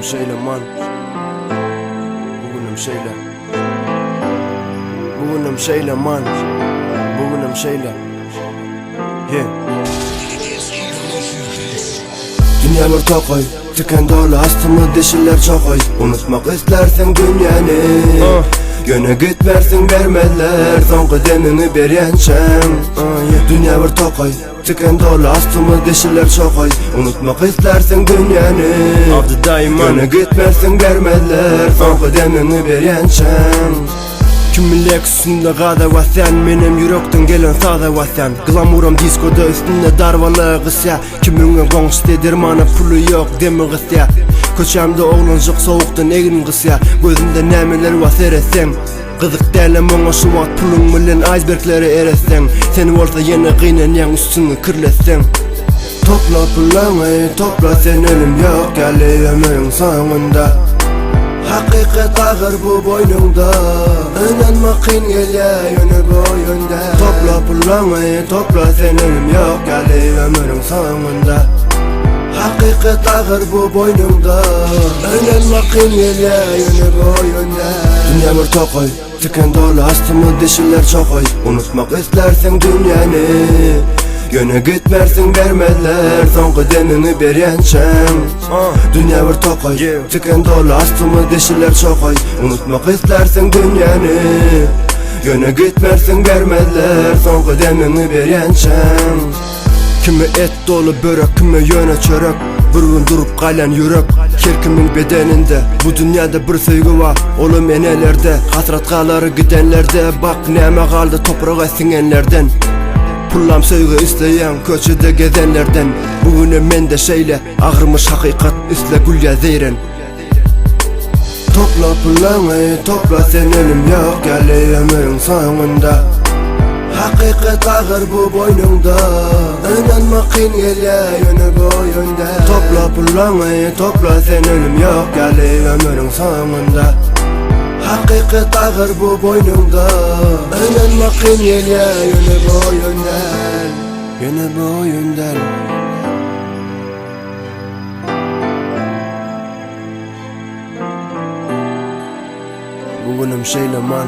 Bugünüm şeyle man. Bugünüm şeyle. Bugünüm şeyle man. Bugünüm şeyle. Yeah. Dünya bir tokoy, tüken dolu astımı dişiller çokoy. Unutmak istersen dünyanı, Yöne gitmersin vermezler, son kıdemini beryençem. Dünya bir tokoy, tüken dolu astımı dişiller çokoy. Unutmak istersen dünyanı, Yöne gitmersin vermezler, son kıdemini beryençem. Kimilek üstünde gada vatan, benim yürekten gelen sağda vatan. Glamurum diskoda üstünde darvalı gısya. Kiminge gongşte dermanı pulu yok demi gısya. Köçemde oğlancık soğuktan egin gısya. Gözümde nemeler var seyretsem. Kızık derlem ona şu vat pulun bilen icebergleri eretsem. Seni olsa yine kıynen yan üstünü kırletsem. Topla pullanı topla, sen ölüm yok geldi ömrün sonunda. Hakikat ağır bu boynunda, inanmak kıyın geliyor yönü boyunda. Topla pullanı topla, sen ölüm yok geldi ömrün sonunda. Hakikat ağır bu boynunda, inanmak kıyın geliyor yönü boyunda. Dünya bir tokoy, tüken dolu astımı dişiller çokoy. Unutmak istersen dünyanı, Yöne gitmersin vermezler, son kıdemini beryençem. Dünya bir tokoy, tüken dolu astımı dişiller çokoy. Unutmak istersin dünyanı, Yöne gitmersin vermezler, son kıdemini beryençem. Kimi et dolu börek, kimi yöne çörek. Bir gün durup kalan yürek, her kimin bedeninde. Bu dünyada bir sevgi var, olum enelerde. Hasrat kaları gidenlerde, bak neme kaldı toprağa singenlerden. Pullam sevgi isteyen köçede gezenlerden. Bugün mende şeyle ağırmış hakikat isle gülya zeyren. Topla pullanı topla, sen ölüm yok geldi ömrün sonunda. Hakikat ağır bu boynunda, inanmak kıyın geliyor yönü boyunda. Topla pullanı topla, sen ölüm yok geldi ömrün sonunda. Hakikat ağır bu boynunda, inanmak kıyın geliyor yönü boyundan. Yönü boyundan. Bugünüm şeyle man.